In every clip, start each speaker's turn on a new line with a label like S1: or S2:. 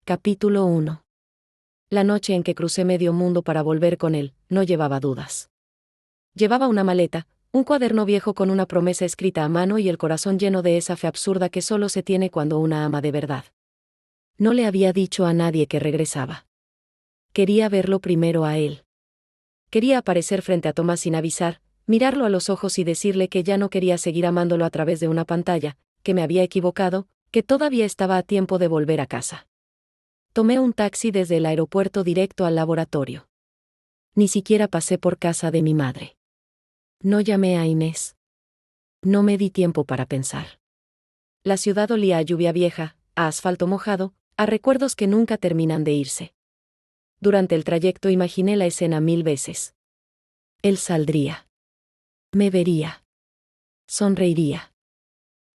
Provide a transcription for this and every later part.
S1: Capítulo 1. La noche en que crucé medio mundo para volver con él, no llevaba dudas. Llevaba una maleta, un cuaderno viejo con una promesa escrita a mano y el corazón lleno de esa fe absurda que solo se tiene cuando una ama de verdad. No le había dicho a nadie que regresaba. Quería verlo primero a él. Quería aparecer frente a Tomás sin avisar, mirarlo a los ojos y decirle que ya no quería seguir amándolo a través de una pantalla, que me había equivocado, que todavía estaba a tiempo de volver a casa. Tomé un taxi desde el aeropuerto directo al laboratorio. Ni siquiera pasé por casa de mi madre. No llamé a Inés. No me di tiempo para pensar. La ciudad olía a lluvia vieja, a asfalto mojado, a recuerdos que nunca terminan de irse. Durante el trayecto imaginé la escena 1000 veces. Él saldría. Me vería. Sonreiría.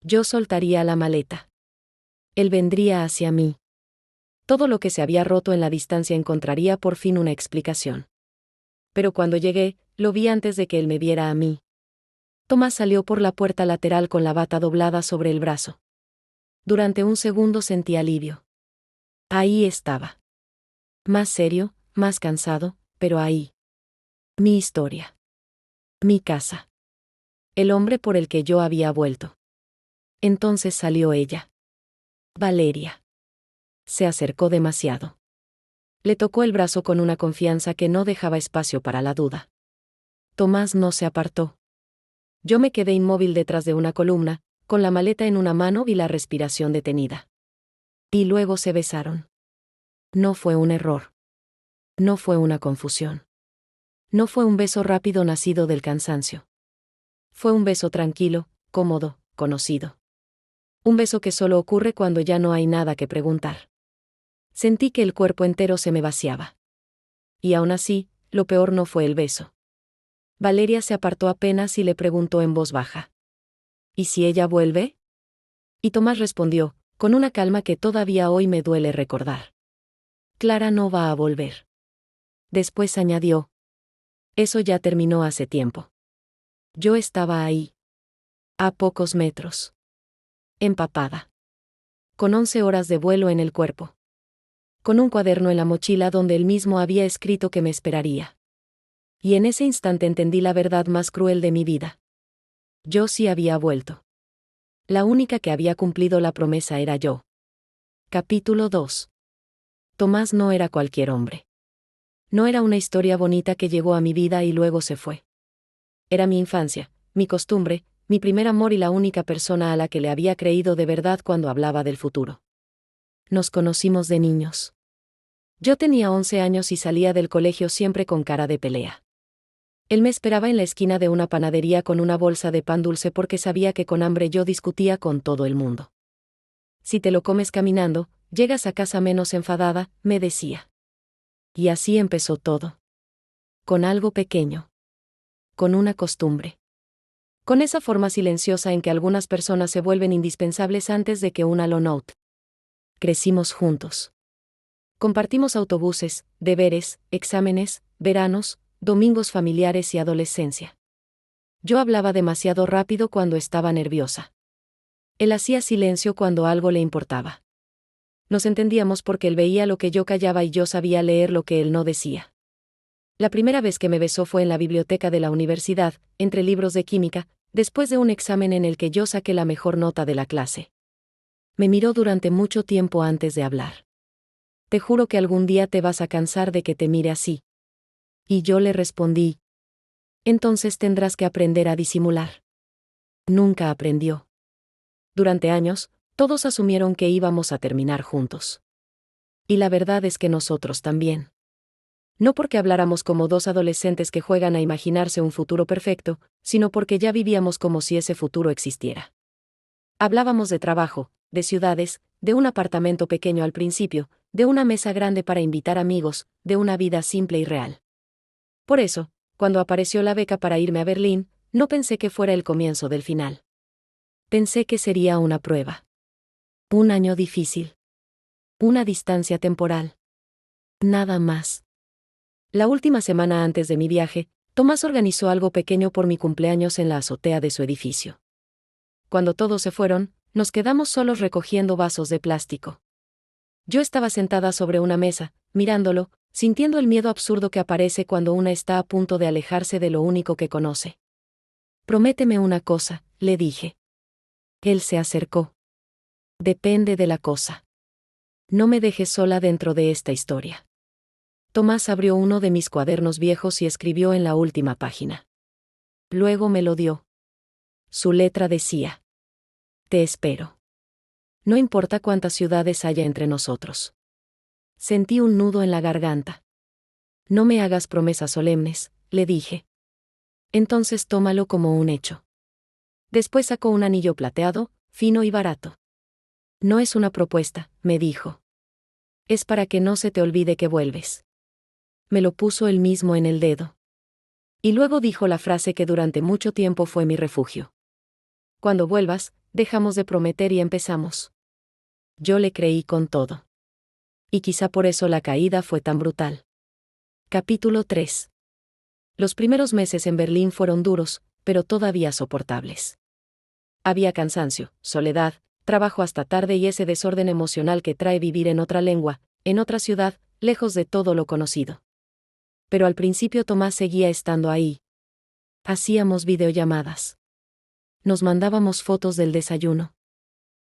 S1: Yo soltaría la maleta. Él vendría hacia mí. Todo lo que se había roto en la distancia encontraría por fin una explicación. Pero cuando llegué, lo vi antes de que él me viera a mí. Tomás salió por la puerta lateral con la bata doblada sobre el brazo. Durante un segundo sentí alivio. Ahí estaba. Más serio, más cansado, pero ahí. Mi historia. Mi casa. El hombre por el que yo había vuelto. Entonces salió ella. Valeria. Se acercó demasiado. Le tocó el brazo con una confianza que no dejaba espacio para la duda. Tomás no se apartó. Yo me quedé inmóvil detrás de una columna, con la maleta en una mano y la respiración detenida. Y luego se besaron. No fue un error. No fue una confusión. No fue un beso rápido nacido del cansancio. Fue un beso tranquilo, cómodo, conocido. Un beso que solo ocurre cuando ya no hay nada que preguntar. Sentí que el cuerpo entero se me vaciaba. Y aún así, lo peor no fue el beso. Valeria se apartó apenas y le preguntó en voz baja. ¿Y si ella vuelve? Y Tomás respondió, con una calma que todavía hoy me duele recordar. Clara no va a volver. Después añadió. Eso ya terminó hace tiempo. Yo estaba ahí. A pocos metros. Empapada. Con 11 horas de vuelo en el cuerpo. Con un cuaderno en la mochila donde él mismo había escrito que me esperaría. Y en ese instante entendí la verdad más cruel de mi vida. Yo sí había vuelto. La única que había cumplido la promesa era yo. Capítulo 2. Tomás no era cualquier hombre. No era una historia bonita que llegó a mi vida y luego se fue. Era mi infancia, mi costumbre, mi primer amor y la única persona a la que le había creído de verdad cuando hablaba del futuro. Nos conocimos de niños. Yo tenía 11 años y salía del colegio siempre con cara de pelea. Él me esperaba en la esquina de una panadería con una bolsa de pan dulce porque sabía que con hambre yo discutía con todo el mundo. Si te lo comes caminando, llegas a casa menos enfadada, me decía. Y así empezó todo. Con algo pequeño. Con una costumbre. Con esa forma silenciosa en que algunas personas se vuelven indispensables antes de que una lo note. Crecimos juntos. Compartimos autobuses, deberes, exámenes, veranos, domingos familiares y adolescencia. Yo hablaba demasiado rápido cuando estaba nerviosa. Él hacía silencio cuando algo le importaba. Nos entendíamos porque él veía lo que yo callaba y yo sabía leer lo que él no decía. La primera vez que me besó fue en la biblioteca de la universidad, entre libros de química, después de un examen en el que yo saqué la mejor nota de la clase. Me miró durante mucho tiempo antes de hablar. Te juro que algún día te vas a cansar de que te mire así. Y yo le respondí. Entonces tendrás que aprender a disimular. Nunca aprendió. Durante años, todos asumieron que íbamos a terminar juntos. Y la verdad es que nosotros también. No porque habláramos como dos adolescentes que juegan a imaginarse un futuro perfecto, sino porque ya vivíamos como si ese futuro existiera. Hablábamos de trabajo, de ciudades, de un apartamento pequeño al principio, de una mesa grande para invitar amigos, de una vida simple y real. Por eso, cuando apareció la beca para irme a Berlín, no pensé que fuera el comienzo del final. Pensé que sería una prueba. Un año difícil. Una distancia temporal. Nada más. La última semana antes de mi viaje, Tomás organizó algo pequeño por mi cumpleaños en la azotea de su edificio. Cuando todos se fueron, nos quedamos solos recogiendo vasos de plástico. Yo estaba sentada sobre una mesa, mirándolo, sintiendo el miedo absurdo que aparece cuando una está a punto de alejarse de lo único que conoce. Prométeme una cosa, le dije. Él se acercó. Depende de la cosa. No me dejes sola dentro de esta historia. Tomás abrió uno de mis cuadernos viejos y escribió en la última página. Luego me lo dio. Su letra decía: Te espero. No importa cuántas ciudades haya entre nosotros. Sentí un nudo en la garganta. No me hagas promesas solemnes, le dije. Entonces tómalo como un hecho. Después sacó un anillo plateado, fino y barato. No es una propuesta, me dijo. Es para que no se te olvide que vuelves. Me lo puso él mismo en el dedo. Y luego dijo la frase que durante mucho tiempo fue mi refugio. Cuando vuelvas, dejamos de prometer y empezamos. Yo le creí con todo. Y quizá por eso la caída fue tan brutal. Capítulo 3. Los primeros meses en Berlín fueron duros, pero todavía soportables. Había cansancio, soledad, trabajo hasta tarde y ese desorden emocional que trae vivir en otra lengua, en otra ciudad, lejos de todo lo conocido. Pero al principio Tomás seguía estando ahí. Hacíamos videollamadas. Nos mandábamos fotos del desayuno.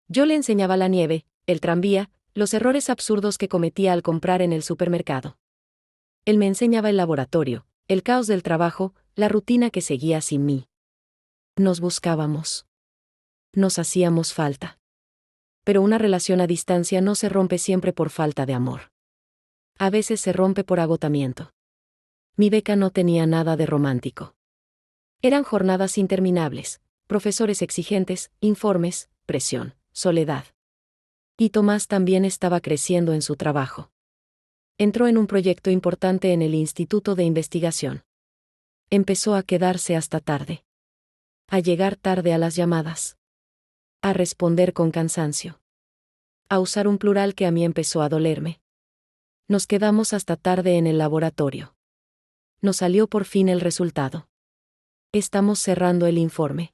S1: Yo le enseñaba la nieve, el tranvía, los errores absurdos que cometía al comprar en el supermercado. Él me enseñaba el laboratorio, el caos del trabajo, la rutina que seguía sin mí. Nos buscábamos. Nos hacíamos falta. Pero una relación a distancia no se rompe siempre por falta de amor. A veces se rompe por agotamiento. Mi beca no tenía nada de romántico. Eran jornadas interminables, profesores exigentes, informes, presión, soledad. Y Tomás también estaba creciendo en su trabajo. Entró en un proyecto importante en el Instituto de Investigación. Empezó a quedarse hasta tarde. A llegar tarde a las llamadas. A responder con cansancio. A usar un plural que a mí empezó a dolerme. Nos quedamos hasta tarde en el laboratorio. Nos salió por fin el resultado. Estamos cerrando el informe.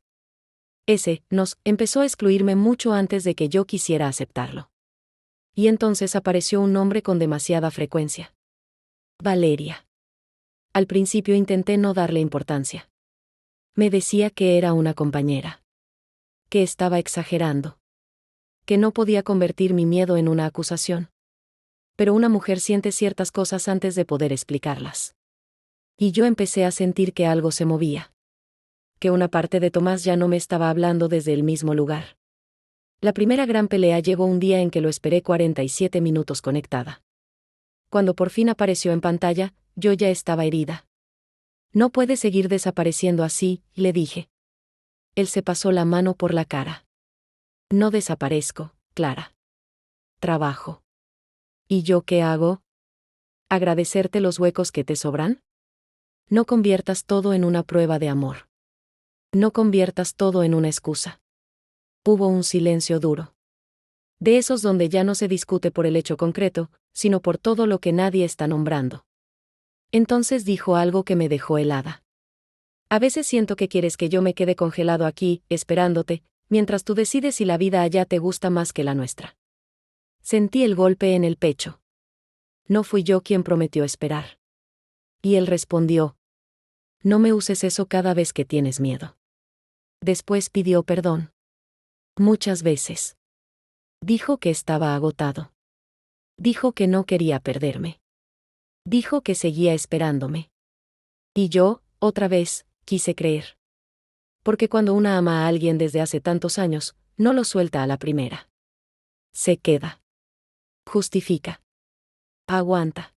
S1: Nos empezó a excluirme mucho antes de que yo quisiera aceptarlo. Y entonces apareció un nombre con demasiada frecuencia. Valeria. Al principio intenté no darle importancia. Me decía que era una compañera. Que estaba exagerando. Que no podía convertir mi miedo en una acusación. Pero una mujer siente ciertas cosas antes de poder explicarlas. Y yo empecé a sentir que algo se movía. Que una parte de Tomás ya no me estaba hablando desde el mismo lugar. La primera gran pelea llegó un día en que lo esperé 47 minutos conectada. Cuando por fin apareció en pantalla, yo ya estaba herida. No puede seguir desapareciendo así, le dije. Él se pasó la mano por la cara. No desaparezco, Clara. Trabajo. ¿Y yo qué hago? ¿Agradecerte los huecos que te sobran? No conviertas todo en una prueba de amor. No conviertas todo en una excusa. Hubo un silencio duro. De esos donde ya no se discute por el hecho concreto, sino por todo lo que nadie está nombrando. Entonces dijo algo que me dejó helada. A veces siento que quieres que yo me quede congelado aquí, esperándote, mientras tú decides si la vida allá te gusta más que la nuestra. Sentí el golpe en el pecho. No fui yo quien prometió esperar. Y él respondió: No me uses eso cada vez que tienes miedo. Después pidió perdón. Muchas veces. Dijo que estaba agotado. Dijo que no quería perderme. Dijo que seguía esperándome. Y yo, otra vez, quise creer. Porque cuando una ama a alguien desde hace tantos años, no lo suelta a la primera. Se queda. Justifica. Aguanta.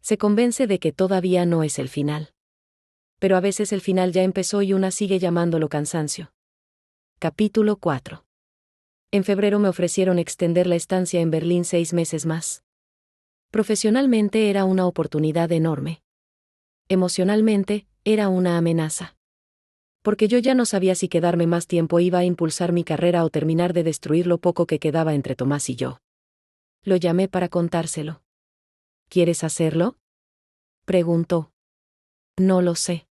S1: Se convence de que todavía no es el final. Pero a veces el final ya empezó y una sigue llamándolo cansancio. Capítulo 4. En febrero me ofrecieron extender la estancia en Berlín 6 meses más. Profesionalmente era una oportunidad enorme. Emocionalmente, era una amenaza. Porque yo ya no sabía si quedarme más tiempo iba a impulsar mi carrera o terminar de destruir lo poco que quedaba entre Tomás y yo. Lo llamé para contárselo. ¿Quieres hacerlo?, preguntó. No lo sé.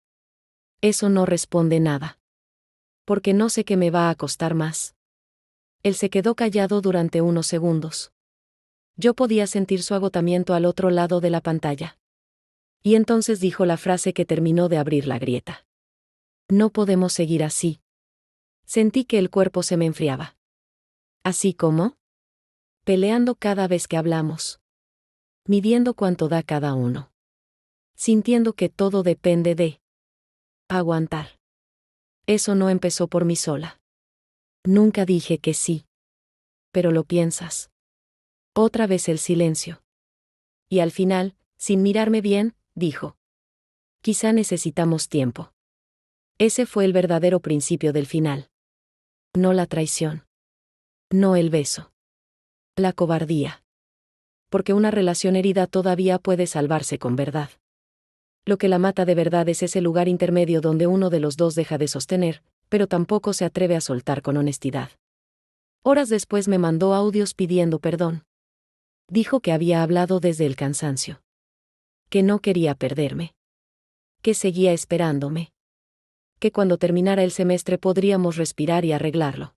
S1: Eso no responde nada. Porque no sé qué me va a costar más. Él se quedó callado durante unos segundos. Yo podía sentir su agotamiento al otro lado de la pantalla. Y entonces dijo la frase que terminó de abrir la grieta. No podemos seguir así. Sentí que el cuerpo se me enfriaba. ¿Así como? Peleando cada vez que hablamos. Midiendo cuánto da cada uno. Sintiendo que todo depende de aguantar. Eso no empezó por mí sola. Nunca dije que sí. Pero lo piensas. Otra vez el silencio. Y al final, sin mirarme bien, dijo. Quizá necesitamos tiempo. Ese fue el verdadero principio del final. No la traición. No el beso. La cobardía. Porque una relación herida todavía puede salvarse con verdad. Lo que la mata de verdad es ese lugar intermedio donde uno de los dos deja de sostener, pero tampoco se atreve a soltar con honestidad. Horas después me mandó audios pidiendo perdón. Dijo que había hablado desde el cansancio. Que no quería perderme. Que seguía esperándome. Que cuando terminara el semestre podríamos respirar y arreglarlo.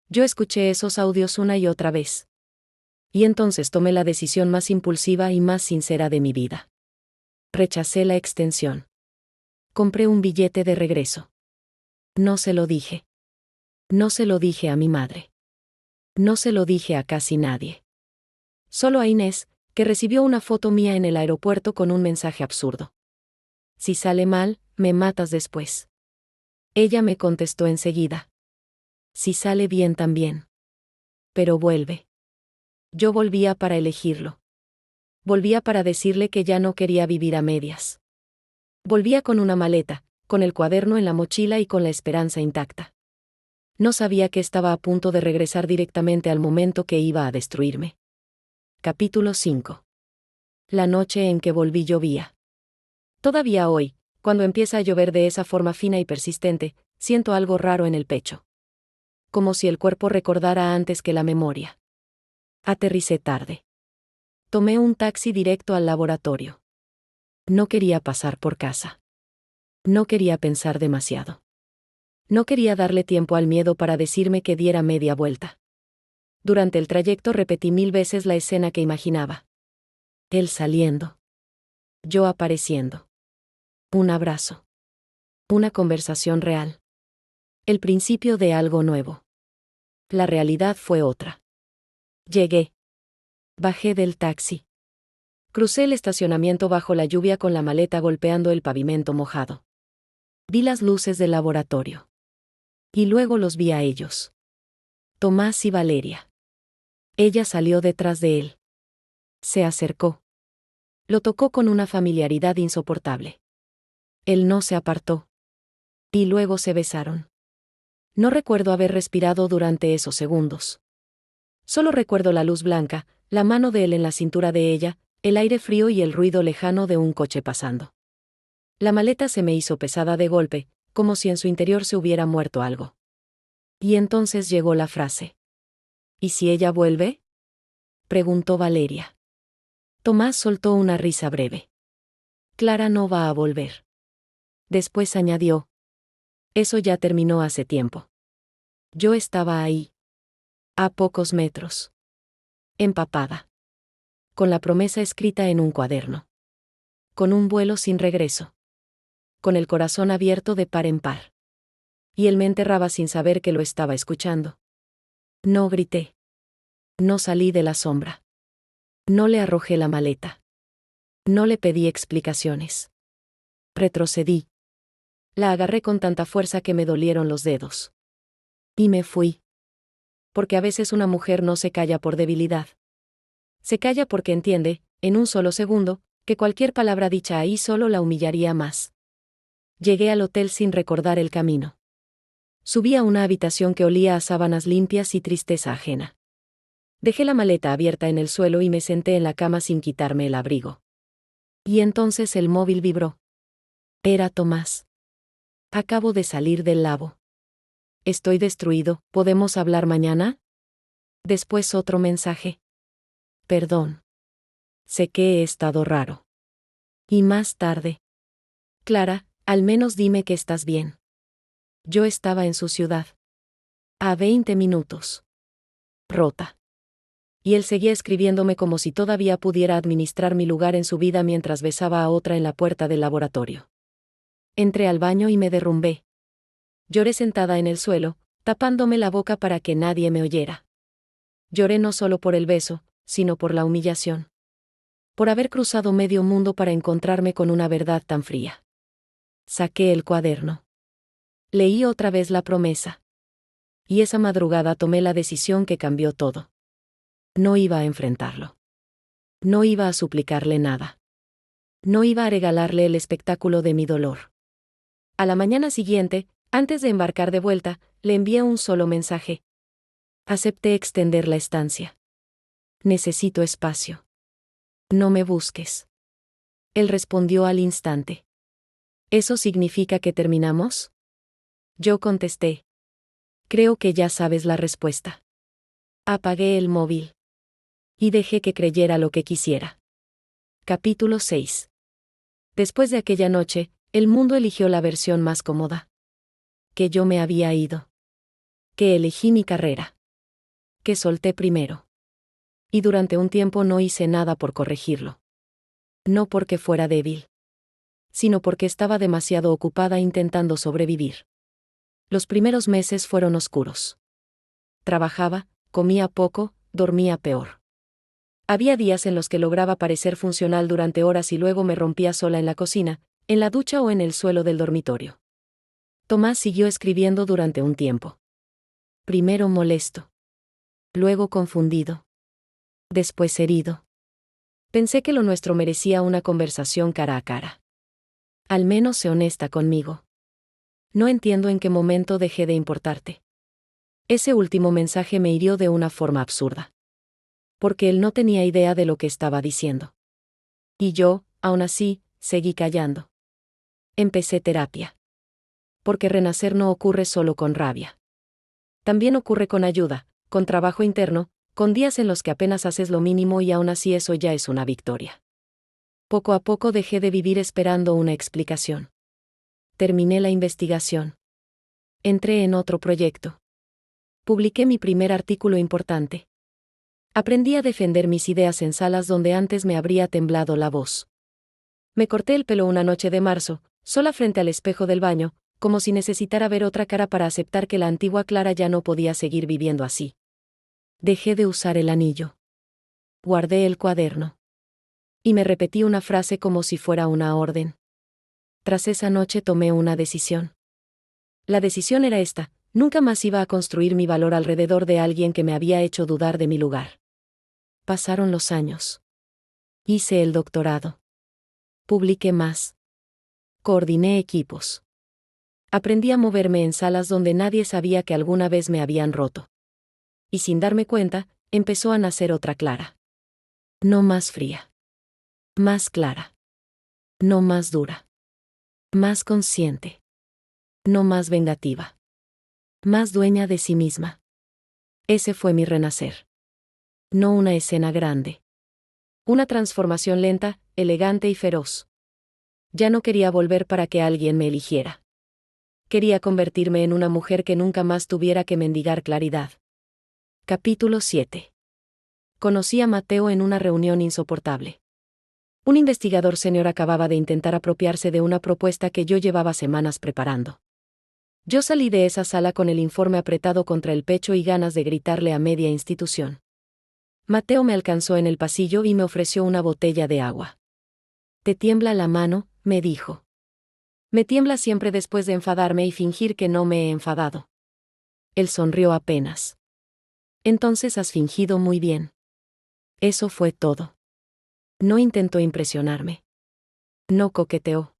S1: Yo escuché esos audios una y otra vez. Y entonces tomé la decisión más impulsiva y más sincera de mi vida. Rechacé la extensión. Compré un billete de regreso. No se lo dije. No se lo dije a mi madre. No se lo dije a casi nadie. Solo a Inés, que recibió una foto mía en el aeropuerto con un mensaje absurdo. Si sale mal, me matas después. Ella me contestó enseguida. Si sale bien también. Pero vuelve. Yo volvía para elegirlo. Volvía para decirle que ya no quería vivir a medias. Volvía con una maleta, con el cuaderno en la mochila y con la esperanza intacta. No sabía que estaba a punto de regresar directamente al momento que iba a destruirme. Capítulo 5. La noche en que volví llovía. Todavía hoy, cuando empieza a llover de esa forma fina y persistente, siento algo raro en el pecho. Como si el cuerpo recordara antes que la memoria. Aterricé tarde. Tomé un taxi directo al laboratorio. No quería pasar por casa. No quería pensar demasiado. No quería darle tiempo al miedo para decirme que diera media vuelta. Durante el trayecto repetí 1000 veces la escena que imaginaba. Él saliendo. Yo apareciendo. Un abrazo. Una conversación real. El principio de algo nuevo. La realidad fue otra. Llegué. Bajé del taxi. Crucé el estacionamiento bajo la lluvia con la maleta golpeando el pavimento mojado. Vi las luces del laboratorio. Y luego los vi a ellos. Tomás y Valeria. Ella salió detrás de él. Se acercó. Lo tocó con una familiaridad insoportable. Él no se apartó. Y luego se besaron. No recuerdo haber respirado durante esos segundos. Solo recuerdo la luz blanca, la mano de él en la cintura de ella, el aire frío y el ruido lejano de un coche pasando. La maleta se me hizo pesada de golpe, como si en su interior se hubiera muerto algo. Y entonces llegó la frase. ¿Y si ella vuelve? Preguntó Valeria. Tomás soltó una risa breve. Clara no va a volver. Después añadió. Eso ya terminó hace tiempo. Yo estaba ahí. A pocos metros. Empapada. Con la promesa escrita en un cuaderno. Con un vuelo sin regreso. Con el corazón abierto de par en par. Y él me enterraba sin saber que lo estaba escuchando. No grité. No salí de la sombra. No le arrojé la maleta. No le pedí explicaciones. Retrocedí. La agarré con tanta fuerza que me dolieron los dedos. Y me fui. Porque a veces una mujer no se calla por debilidad. Se calla porque entiende, en un solo segundo, que cualquier palabra dicha ahí solo la humillaría más. Llegué al hotel sin recordar el camino. Subí a una habitación que olía a sábanas limpias y tristeza ajena. Dejé la maleta abierta en el suelo y me senté en la cama sin quitarme el abrigo. Y entonces el móvil vibró. Era Tomás. Acabo de salir del labo. Estoy destruido, ¿podemos hablar mañana? Después otro mensaje. Perdón. Sé que he estado raro. Y más tarde. Clara, al menos dime que estás bien. Yo estaba en su ciudad. A 20 minutos. Rota. Y él seguía escribiéndome como si todavía pudiera administrar mi lugar en su vida mientras besaba a otra en la puerta del laboratorio. Entré al baño y me derrumbé. Lloré sentada en el suelo, tapándome la boca para que nadie me oyera. Lloré no solo por el beso, sino por la humillación. Por haber cruzado medio mundo para encontrarme con una verdad tan fría. Saqué el cuaderno. Leí otra vez la promesa. Y esa madrugada tomé la decisión que cambió todo. No iba a enfrentarlo. No iba a suplicarle nada. No iba a regalarle el espectáculo de mi dolor. A la mañana siguiente, antes de embarcar de vuelta, le envié un solo mensaje. Acepté extender la estancia. Necesito espacio. No me busques. Él respondió al instante. ¿Eso significa que terminamos? Yo contesté. Creo que ya sabes la respuesta. Apagué el móvil. Y dejé que creyera lo que quisiera. Capítulo 6. Después de aquella noche, el mundo eligió la versión más cómoda. Que yo me había ido. Que elegí mi carrera. Que solté primero. Y durante un tiempo no hice nada por corregirlo. No porque fuera débil. Sino porque estaba demasiado ocupada intentando sobrevivir. Los primeros meses fueron oscuros. Trabajaba, comía poco, dormía peor. Había días en los que lograba parecer funcional durante horas y luego me rompía sola en la cocina, en la ducha o en el suelo del dormitorio. Tomás siguió escribiendo durante un tiempo. Primero molesto. Luego confundido. Después herido. Pensé que lo nuestro merecía una conversación cara a cara. Al menos sé honesta conmigo. No entiendo en qué momento dejé de importarte. Ese último mensaje me hirió de una forma absurda. Porque él no tenía idea de lo que estaba diciendo. Y yo, aún así, seguí callando. Empecé terapia. Porque renacer no ocurre solo con rabia. También ocurre con ayuda, con trabajo interno, con días en los que apenas haces lo mínimo y aún así eso ya es una victoria. Poco a poco dejé de vivir esperando una explicación. Terminé la investigación. Entré en otro proyecto. Publiqué mi primer artículo importante. Aprendí a defender mis ideas en salas donde antes me habría temblado la voz. Me corté el pelo una noche de marzo, sola frente al espejo del baño, como si necesitara ver otra cara para aceptar que la antigua Clara ya no podía seguir viviendo así. Dejé de usar el anillo. Guardé el cuaderno. Y me repetí una frase como si fuera una orden. Tras esa noche tomé una decisión. La decisión era esta: nunca más iba a construir mi valor alrededor de alguien que me había hecho dudar de mi lugar. Pasaron los años. Hice el doctorado. Publiqué más. Coordiné equipos. Aprendí a moverme en salas donde nadie sabía que alguna vez me habían roto. Y sin darme cuenta, empezó a nacer otra Clara. No más fría. Más clara. No más dura. Más consciente. No más vengativa. Más dueña de sí misma. Ese fue mi renacer. No una escena grande. Una transformación lenta, elegante y feroz. Ya no quería volver para que alguien me eligiera. Quería convertirme en una mujer que nunca más tuviera que mendigar claridad. Capítulo 7. Conocí a Mateo en una reunión insoportable. Un investigador senior acababa de intentar apropiarse de una propuesta que yo llevaba semanas preparando. Yo salí de esa sala con el informe apretado contra el pecho y ganas de gritarle a media institución. Mateo me alcanzó en el pasillo y me ofreció una botella de agua. «¿Te tiembla la mano?», me dijo. «Me tiembla siempre después de enfadarme y fingir que no me he enfadado». Él sonrió apenas. «Entonces has fingido muy bien». Eso fue todo. No intentó impresionarme. No coqueteó.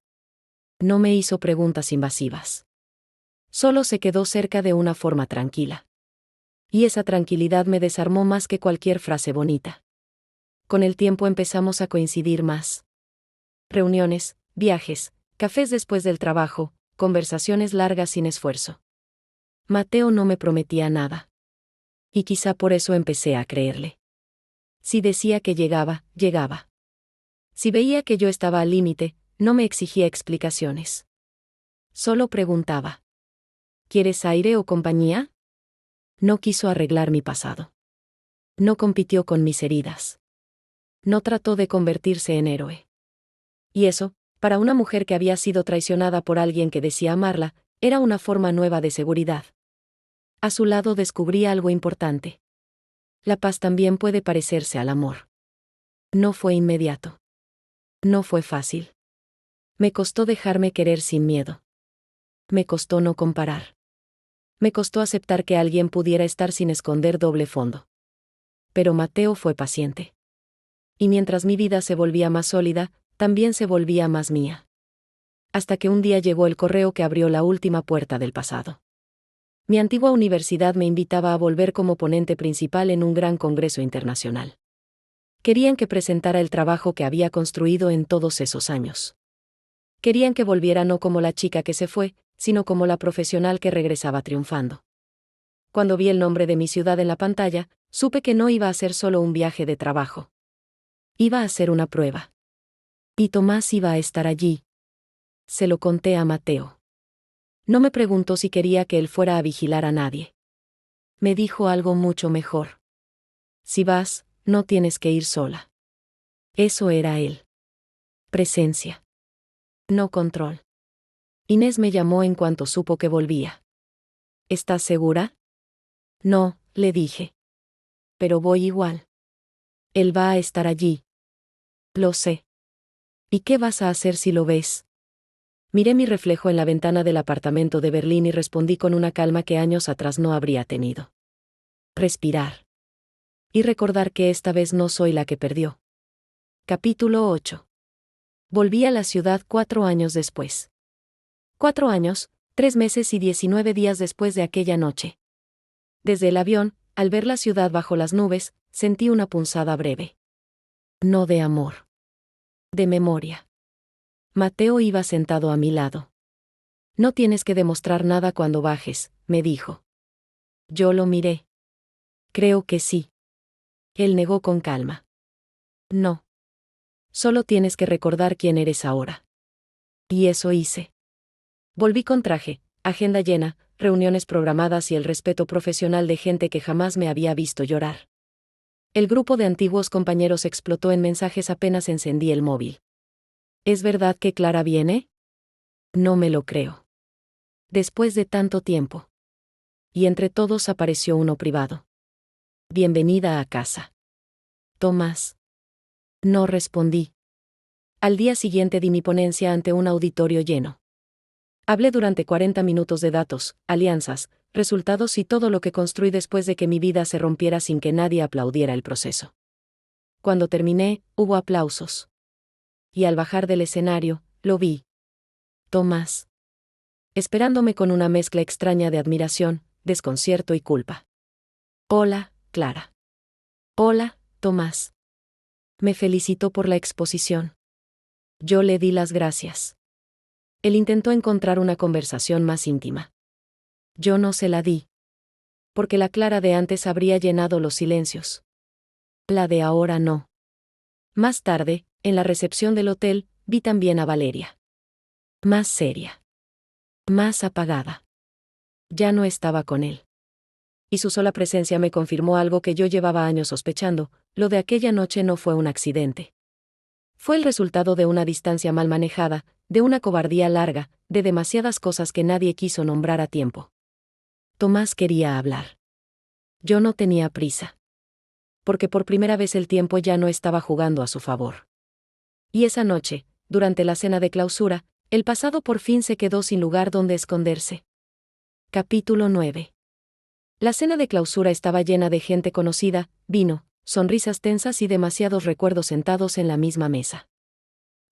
S1: No me hizo preguntas invasivas. Solo se quedó cerca de una forma tranquila. Y esa tranquilidad me desarmó más que cualquier frase bonita. Con el tiempo empezamos a coincidir más. Reuniones, viajes, cafés después del trabajo, conversaciones largas sin esfuerzo. Mateo no me prometía nada. Y quizá por eso empecé a creerle. Si decía que llegaba, llegaba. Si veía que yo estaba al límite, no me exigía explicaciones. Solo preguntaba: ¿quieres aire o compañía? No quiso arreglar mi pasado. No compitió con mis heridas. No trató de convertirse en héroe. Y eso, para una mujer que había sido traicionada por alguien que decía amarla, era una forma nueva de seguridad. A su lado descubrí algo importante. La paz también puede parecerse al amor. No fue inmediato. No fue fácil. Me costó dejarme querer sin miedo. Me costó no comparar. Me costó aceptar que alguien pudiera estar sin esconder doble fondo. Pero Mateo fue paciente. Y mientras mi vida se volvía más sólida, también se volvía más mía. Hasta que un día llegó el correo que abrió la última puerta del pasado. Mi antigua universidad me invitaba a volver como ponente principal en un gran congreso internacional. Querían que presentara el trabajo que había construido en todos esos años. Querían que volviera no como la chica que se fue, sino como la profesional que regresaba triunfando. Cuando vi el nombre de mi ciudad en la pantalla, supe que no iba a ser solo un viaje de trabajo. Iba a ser una prueba. Y Tomás iba a estar allí. Se lo conté a Mateo. No me preguntó si quería que él fuera a vigilar a nadie. Me dijo algo mucho mejor. Si vas, no tienes que ir sola. Eso era él. Presencia. No control. Inés me llamó en cuanto supo que volvía. ¿Estás segura? No, le dije. Pero voy igual. Él va a estar allí. Lo sé. ¿Y qué vas a hacer si lo ves? Miré mi reflejo en la ventana del apartamento de Berlín y respondí con una calma que años atrás no habría tenido. Respirar. Y recordar que esta vez no soy la que perdió. Capítulo 8. Volví a la ciudad 4 años después. 4 años, 3 meses y 19 días después de aquella noche. Desde el avión, al ver la ciudad bajo las nubes, sentí una punzada breve. No de amor. De memoria. Mateo iba sentado a mi lado. No tienes que demostrar nada cuando bajes, me dijo. Yo lo miré. Creo que sí. Él negó con calma. No. Solo tienes que recordar quién eres ahora. Y eso hice. Volví con traje, agenda llena, reuniones programadas y el respeto profesional de gente que jamás me había visto llorar. El grupo de antiguos compañeros explotó en mensajes apenas encendí el móvil. ¿Es verdad que Clara viene? No me lo creo. Después de tanto tiempo. Y entre todos apareció uno privado. Bienvenida a casa. Tomás. No respondí. Al día siguiente di mi ponencia ante un auditorio lleno. Hablé durante 40 minutos de datos, alianzas, resultados y todo lo que construí después de que mi vida se rompiera sin que nadie aplaudiera el proceso. Cuando terminé, hubo aplausos. Y al bajar del escenario, lo vi. Tomás. Esperándome con una mezcla extraña de admiración, desconcierto y culpa. Hola, Clara. Hola, Tomás. Me felicitó por la exposición. Yo le di las gracias. Él intentó encontrar una conversación más íntima. Yo no se la di. Porque la Clara de antes habría llenado los silencios. La de ahora no. Más tarde, en la recepción del hotel, vi también a Valeria. Más seria. Más apagada. Ya no estaba con él. Y su sola presencia me confirmó algo que yo llevaba años sospechando: lo de aquella noche no fue un accidente. Fue el resultado de una distancia mal manejada, de una cobardía larga, de demasiadas cosas que nadie quiso nombrar a tiempo. Tomás quería hablar. Yo no tenía prisa. Porque por primera vez el tiempo ya no estaba jugando a su favor. Y esa noche, durante la cena de clausura, el pasado por fin se quedó sin lugar donde esconderse. Capítulo 9. La cena de clausura estaba llena de gente conocida, vino, sonrisas tensas y demasiados recuerdos sentados en la misma mesa.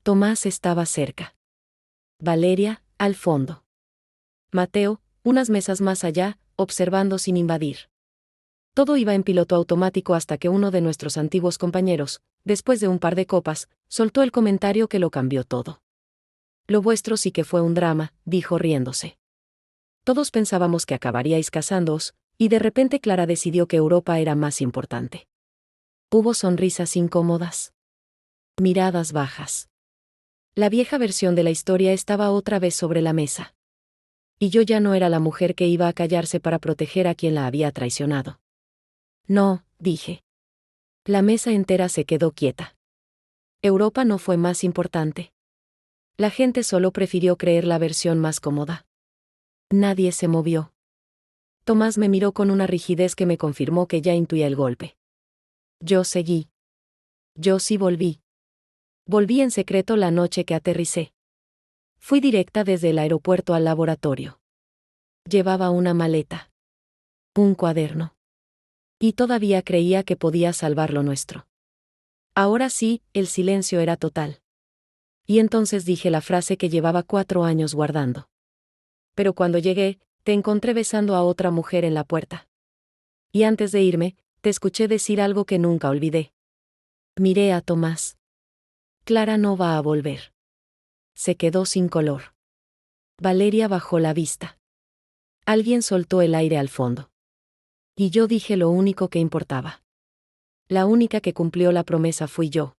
S1: Tomás estaba cerca. Valeria, al fondo. Mateo, unas mesas más allá, observando sin invadir. Todo iba en piloto automático hasta que uno de nuestros antiguos compañeros, después de un par de copas, soltó el comentario que lo cambió todo. Lo vuestro sí que fue un drama, dijo riéndose. Todos pensábamos que acabaríais casándoos, y de repente Clara decidió que Europa era más importante. Hubo sonrisas incómodas. Miradas bajas. La vieja versión de la historia estaba otra vez sobre la mesa. Y yo ya no era la mujer que iba a callarse para proteger a quien la había traicionado. No, dije. La mesa entera se quedó quieta. Europa no fue más importante. La gente solo prefirió creer la versión más cómoda. Nadie se movió. Tomás me miró con una rigidez que me confirmó que ya intuía el golpe. Yo seguí. Yo sí volví. Volví en secreto la noche que aterricé. Fui directa desde el aeropuerto al laboratorio. Llevaba una maleta. Un cuaderno. Y todavía creía que podía salvar lo nuestro. Ahora sí, el silencio era total. Y entonces dije la frase que llevaba 4 años guardando. Pero cuando llegué, te encontré besando a otra mujer en la puerta. Y antes de irme, te escuché decir algo que nunca olvidé. Miré a Tomás. Clara no va a volver. Se quedó sin color. Valeria bajó la vista. Alguien soltó el aire al fondo. Y yo dije lo único que importaba. La única que cumplió la promesa fui yo.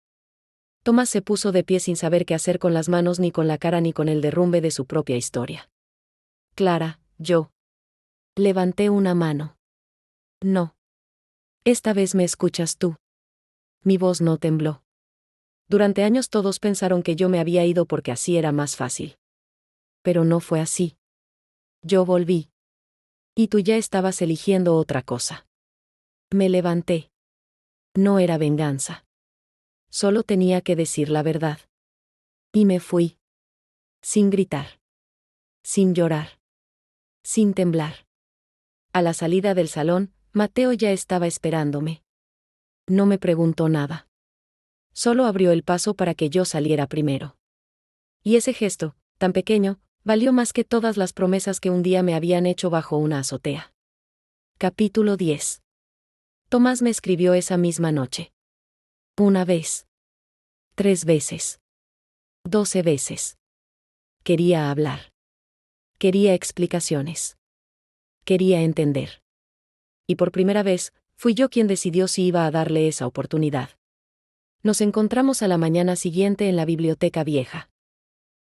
S1: Tomás se puso de pie sin saber qué hacer con las manos, ni con la cara, ni con el derrumbe de su propia historia. Clara, yo. Levanté una mano. No. Esta vez me escuchas tú. Mi voz no tembló. Durante años todos pensaron que yo me había ido porque así era más fácil. Pero no fue así. Yo volví. Y tú ya estabas eligiendo otra cosa. Me levanté. No era venganza. Solo tenía que decir la verdad. Y me fui. Sin gritar. Sin llorar. Sin temblar. A la salida del salón, Mateo ya estaba esperándome. No me preguntó nada. Solo abrió el paso para que yo saliera primero. Y ese gesto, tan pequeño, valió más que todas las promesas que un día me habían hecho bajo una azotea. Capítulo 10. Tomás me escribió esa misma noche. 1 vez. 3 veces. 12 veces. Quería hablar. Quería explicaciones. Quería entender. Y por primera vez, fui yo quien decidió si iba a darle esa oportunidad. Nos encontramos a la mañana siguiente en la biblioteca vieja.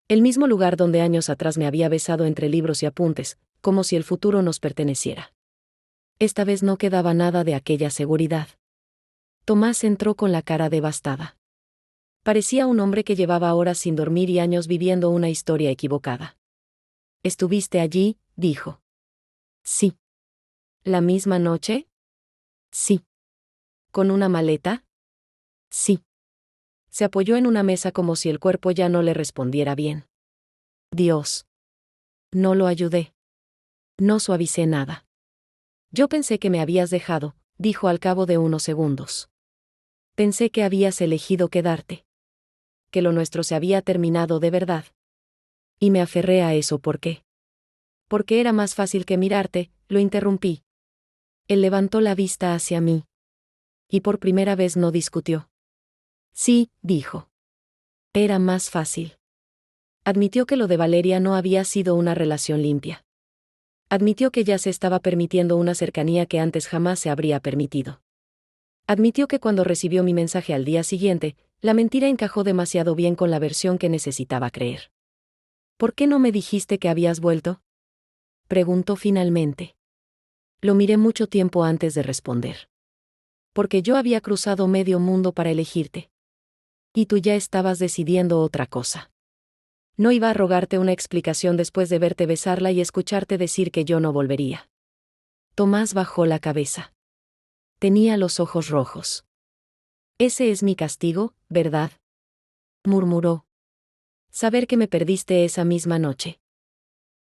S1: El mismo lugar donde años atrás me había besado entre libros y apuntes, como si el futuro nos perteneciera. Esta vez no quedaba nada de aquella seguridad. Tomás entró con la cara devastada. Parecía un hombre que llevaba horas sin dormir y años viviendo una historia equivocada. ¿Estuviste allí?, dijo. Sí. ¿La misma noche? Sí. ¿Con una maleta? Sí. Se apoyó en una mesa como si el cuerpo ya no le respondiera bien. Dios. No lo ayudé. No suavicé nada. Yo pensé que me habías dejado, dijo al cabo de unos segundos. Pensé que habías elegido quedarte. Que lo nuestro se había terminado de verdad. Y me aferré a eso. ¿Por qué? Porque era más fácil que mirarte, lo interrumpí. Él levantó la vista hacia mí. Y por primera vez no discutió. Sí, dijo. Era más fácil. Admitió que lo de Valeria no había sido una relación limpia. Admitió que ya se estaba permitiendo una cercanía que antes jamás se habría permitido. Admitió que cuando recibió mi mensaje al día siguiente, la mentira encajó demasiado bien con la versión que necesitaba creer. ¿Por qué no me dijiste que habías vuelto?, preguntó finalmente. Lo miré mucho tiempo antes de responder. Porque yo había cruzado medio mundo para elegirte. Y tú ya estabas decidiendo otra cosa. No iba a rogarte una explicación después de verte besarla y escucharte decir que yo no volvería. Tomás bajó la cabeza. Tenía los ojos rojos. Ese es mi castigo, ¿verdad?, murmuró. Saber que me perdiste esa misma noche.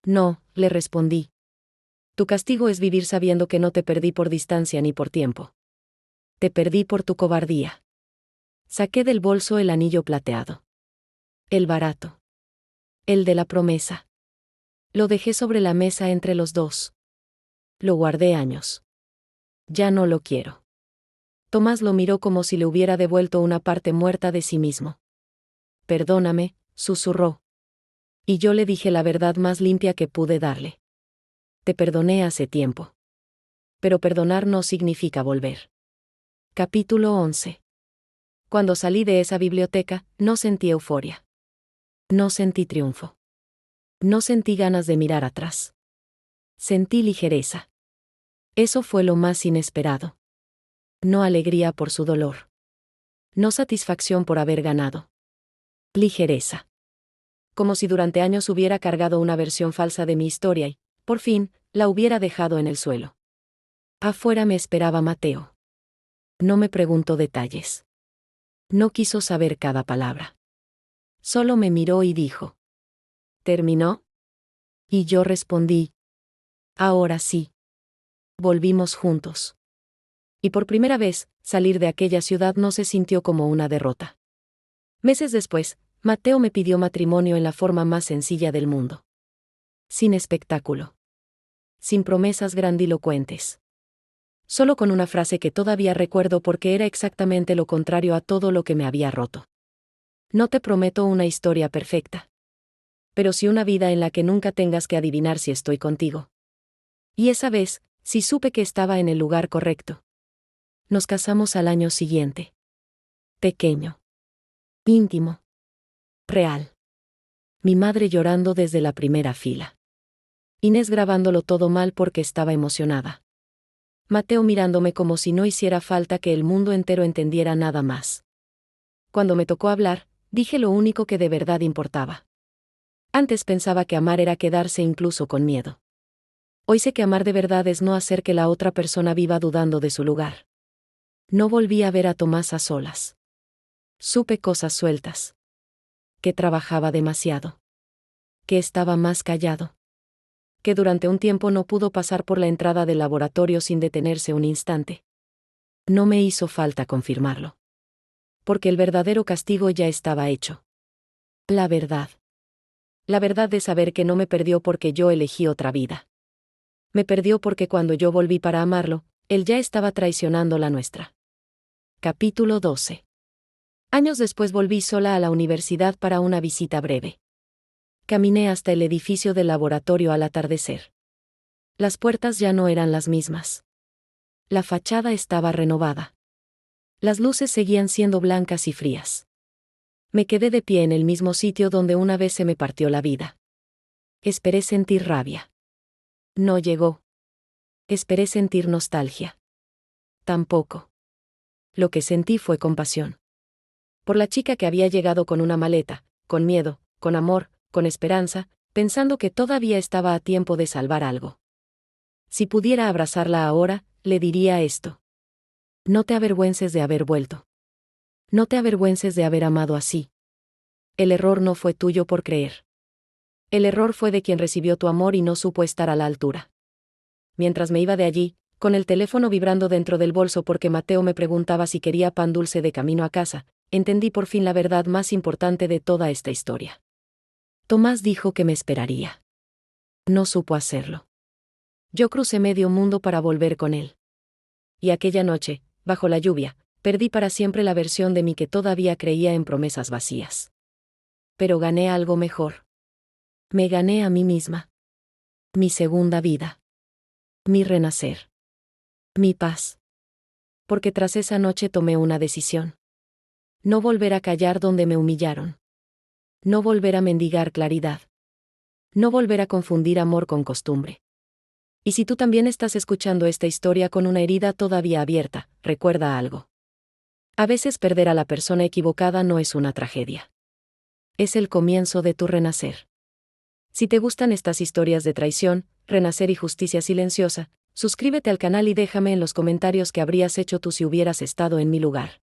S1: No, le respondí. Tu castigo es vivir sabiendo que no te perdí por distancia ni por tiempo. Te perdí por tu cobardía. Saqué del bolso el anillo plateado. El barato. El de la promesa. Lo dejé sobre la mesa entre los dos. Lo guardé años. Ya no lo quiero. Tomás lo miró como si le hubiera devuelto una parte muerta de sí mismo. Perdóname, susurró. Y yo le dije la verdad más limpia que pude darle. Te perdoné hace tiempo. Pero perdonar no significa volver. Capítulo 11. Cuando salí de esa biblioteca, no sentí euforia. No sentí triunfo. No sentí ganas de mirar atrás. Sentí ligereza. Eso fue lo más inesperado. No alegría por su dolor. No satisfacción por haber ganado. Ligereza. Como si durante años hubiera cargado una versión falsa de mi historia y, por fin, la hubiera dejado en el suelo. Afuera me esperaba Mateo. No me preguntó detalles. No quiso saber cada palabra. Solo me miró y dijo: ¿terminó? Y yo respondí: ahora sí. Volvimos juntos. Y por primera vez, salir de aquella ciudad no se sintió como una derrota. Meses después, Mateo me pidió matrimonio en la forma más sencilla del mundo. Sin espectáculo. Sin promesas grandilocuentes. Solo con una frase que todavía recuerdo porque era exactamente lo contrario a todo lo que me había roto. No te prometo una historia perfecta. Pero sí una vida en la que nunca tengas que adivinar si estoy contigo. Y esa vez, sí supe que estaba en el lugar correcto. Nos casamos al año siguiente. Pequeño. Íntimo. Real. Mi madre llorando desde la primera fila. Inés grabándolo todo mal porque estaba emocionada. Mateo mirándome como si no hiciera falta que el mundo entero entendiera nada más. Cuando me tocó hablar, dije lo único que de verdad importaba. Antes pensaba que amar era quedarse incluso con miedo. Hoy sé que amar de verdad es no hacer que la otra persona viva dudando de su lugar. No volví a ver a Tomás a solas. Supe cosas sueltas. Que trabajaba demasiado. Que estaba más callado. Que durante un tiempo no pudo pasar por la entrada del laboratorio sin detenerse un instante. No me hizo falta confirmarlo. Porque el verdadero castigo ya estaba hecho. La verdad. La verdad de saber que no me perdió porque yo elegí otra vida. Me perdió porque cuando yo volví para amarlo, él ya estaba traicionando la nuestra. Capítulo 12. Años después volví sola a la universidad para una visita breve. Caminé hasta el edificio del laboratorio al atardecer. Las puertas ya no eran las mismas. La fachada estaba renovada. Las luces seguían siendo blancas y frías. Me quedé de pie en el mismo sitio donde una vez se me partió la vida. Esperé sentir rabia. No llegó. Esperé sentir nostalgia. Tampoco. Lo que sentí fue compasión. Por la chica que había llegado con una maleta, con miedo, con amor, con esperanza, pensando que todavía estaba a tiempo de salvar algo. Si pudiera abrazarla ahora, le diría esto. No te avergüences de haber vuelto. No te avergüences de haber amado así. El error no fue tuyo por creer. El error fue de quien recibió tu amor y no supo estar a la altura. Mientras me iba de allí, con el teléfono vibrando dentro del bolso porque Mateo me preguntaba si quería pan dulce de camino a casa, entendí por fin la verdad más importante de toda esta historia. Tomás dijo que me esperaría. No supo hacerlo. Yo crucé medio mundo para volver con él. Y aquella noche, bajo la lluvia, perdí para siempre la versión de mí que todavía creía en promesas vacías. Pero gané algo mejor. Me gané a mí misma. Mi segunda vida. Mi renacer. Mi paz. Porque tras esa noche tomé una decisión. No volver a callar donde me humillaron. No volver a mendigar claridad. No volver a confundir amor con costumbre. Y si tú también estás escuchando esta historia con una herida todavía abierta, recuerda algo. A veces perder a la persona equivocada no es una tragedia. Es el comienzo de tu renacer. Si te gustan estas historias de traición, renacer y justicia silenciosa, suscríbete al canal y déjame en los comentarios qué habrías hecho tú si hubieras estado en mi lugar.